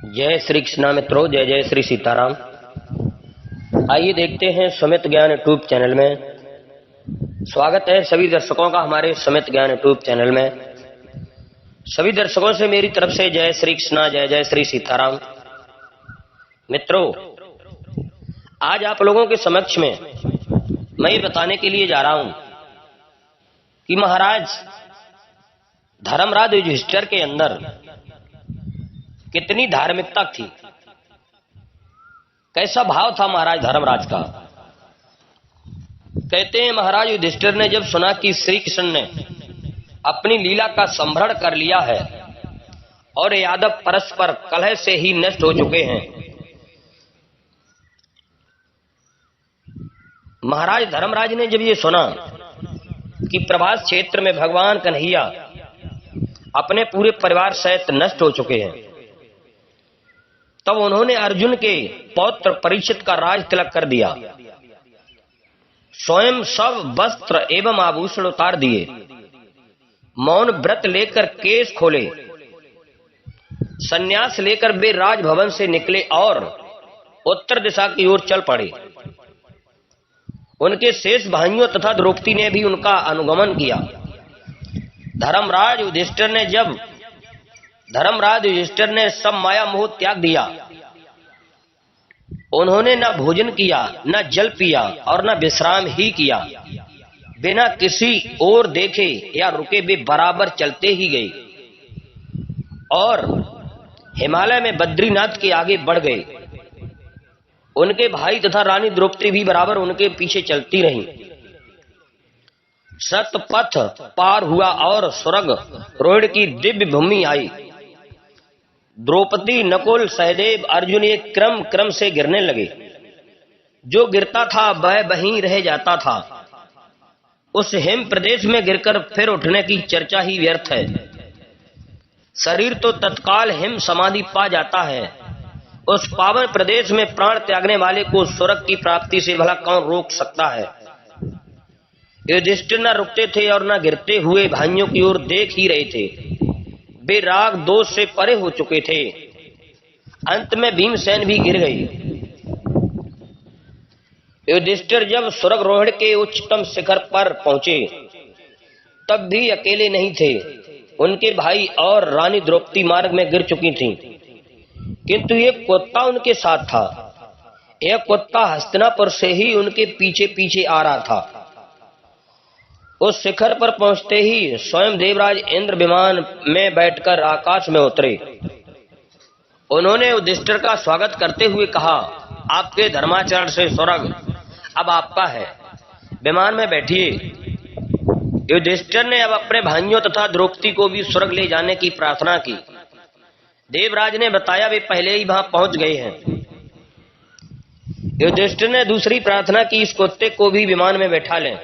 जय श्री कृष्णा मित्रों, जय जय श्री सीताराम। आइए देखते हैं समित ज्ञान यूट्यूब चैनल में। स्वागत है सभी दर्शकों का हमारे समित ज्ञान यूट्यूब चैनल में। सभी दर्शकों से मेरी तरफ से जय श्री कृष्णा, जय जय श्री सीताराम। मित्रों, आज आप लोगों के समक्ष में मैं ये बताने के लिए जा रहा हूं कि महाराज धर्मराज युधिष्ठिर के अंदर कितनी धार्मिकता थी, कैसा भाव था महाराज धर्मराज का। कहते हैं महाराज युधिष्ठिर ने जब सुना कि श्री कृष्ण ने अपनी लीला का संभरण कर लिया है और यादव परस्पर कलह से ही नष्ट हो चुके हैं, महाराज धर्मराज ने जब ये सुना कि प्रभास क्षेत्र में भगवान कन्हैया अपने पूरे परिवार सहित नष्ट हो चुके हैं, तब उन्होंने अर्जुन के पौत्र परीक्षित का राज तिलक कर दिया। स्वयं सब वस्त्र एवं आभूषण उतार दिए, मौन व्रत लेकर केश खोले, संन्यास लेकर वे राजभवन से निकले और उत्तर दिशा की ओर चल पड़े। उनके शेष भाइयों तथा द्रौपदी ने भी उनका अनुगमन किया। धर्मराज युधिष्ठिर ने सब माया मोह त्याग दिया। उन्होंने न भोजन किया, न जल पिया और न विश्राम ही किया। बिना किसी ओर देखे या रुके वे बराबर चलते ही गए और हिमालय में बद्रीनाथ के आगे बढ़ गए। उनके भाई तथा रानी द्रौपदी भी बराबर उनके पीछे चलती रहीं। सतपथ पार हुआ और स्वर्ग रोहिणी की दिव्य भूमि आई। द्रौपदी, नकुल, सहदेव, अर्जुन ये क्रम क्रम से गिरने लगे। जो गिरता था वह वहीं रह जाता था। उस हिम प्रदेश में गिरकर फिर उठने की चर्चा ही व्यर्थ है। शरीर तो तत्काल हिम समाधि पा जाता है। उस पावन प्रदेश में प्राण त्यागने वाले को स्वर्ग की प्राप्ति से भला कौन रोक सकता है। युधिष्ठिर न रुकते थे और न गिरते हुए भाइयों की ओर देख ही रहे थे। वे राग दोष से परे हो चुके थे। अंत में भीमसेन भी गिर गई। युधिष्ठिर जब स्वर्गारोहण के उच्चतम शिखर पर पहुंचे तब भी अकेले नहीं थे। उनके भाई और रानी द्रौपदी मार्ग में गिर चुकी थीं, किंतु एक कुत्ता उनके साथ था। यह कुत्ता हस्तिनापुर से ही उनके पीछे पीछे आ रहा था। उस शिखर पर पहुंचते ही स्वयं देवराज इंद्र विमान में बैठकर आकाश में उतरे। उन्होंने युधिष्ठिर का स्वागत करते हुए कहा, आपके धर्माचरण से स्वर्ग अब आपका है, विमान में बैठिए। युधिष्ठिर ने अब अपने भाइयों तथा द्रौपदी को भी स्वर्ग ले जाने की प्रार्थना की। देवराज ने बताया वे पहले ही वहां पहुंच गए हैं। युधिष्ठिर ने दूसरी प्रार्थना की, इस कुत्ते को भी विमान में बैठा लें।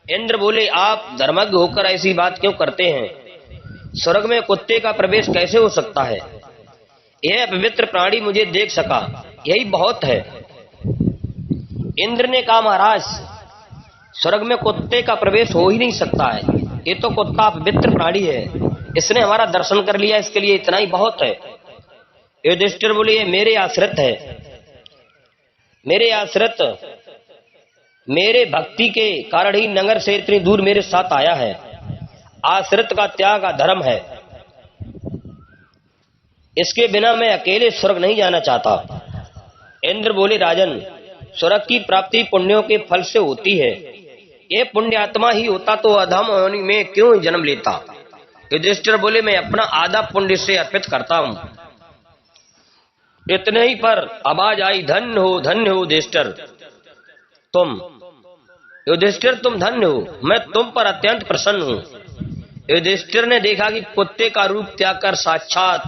इंद्र बोले, आप धर्मज्ञ होकर ऐसी बात क्यों करते हैं? स्वर्ग में कुत्ते का प्रवेश कैसे हो सकता है? यह पवित्र प्राणी मुझे देख सका, यही बहुत है। इंद्र ने कहा, महाराज स्वर्ग में कुत्ते का प्रवेश हो ही नहीं सकता है। ये तो कुत्ता पवित्र प्राणी है, इसने हमारा दर्शन कर लिया, इसके लिए इतना ही बहुत है। युधिष्ठिर बोले, ये मेरे आश्रित है, मेरे आश्रित मेरे भक्ति के कारण ही नगर से इतनी दूर मेरे साथ आया है। आश्रित का त्याग धर्म है, इसके बिना मैं अकेले स्वर्ग नहीं जाना चाहता। इंद्र बोले, राजन स्वर्ग की प्राप्ति पुण्यों के फल से होती है। ये पुण्य आत्मा ही होता तो अधम होने में क्यों जन्म लेता? युधिष्ठिर बोले, मैं अपना आधा पुण्य से अर्पित करता हूं। इतने ही पर आवाज आई, धन्य हो युधिष्ठिर, तुम धन्य हो, मैं तुम पर अत्यंत प्रसन्न हूं। युधिष्ठिर ने देखा कि कुत्ते का रूप त्याग कर साक्षात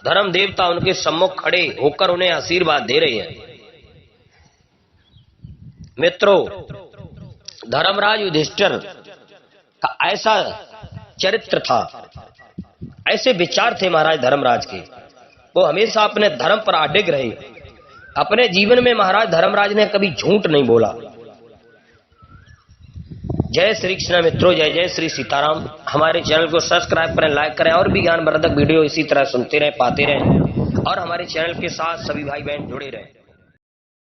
धर्म देवता उनके सम्मुख खड़े होकर उन्हें आशीर्वाद दे रहे हैं। मित्रों, धर्मराज युधिष्ठिर का ऐसा चरित्र था, ऐसे विचार थे महाराज धर्मराज के। वो हमेशा अपने धर्म पर अडिग रहे। अपने जीवन में महाराज धर्मराज ने कभी झूठ नहीं बोला। जय श्री कृष्ण मित्रों, जय जय श्री सीताराम। हमारे चैनल को सब्सक्राइब करें, लाइक करें और भी ज्ञानवर्धक वीडियो इसी तरह सुनते रहें, पाते रहें। और हमारे चैनल के साथ सभी भाई बहन जुड़े रहें।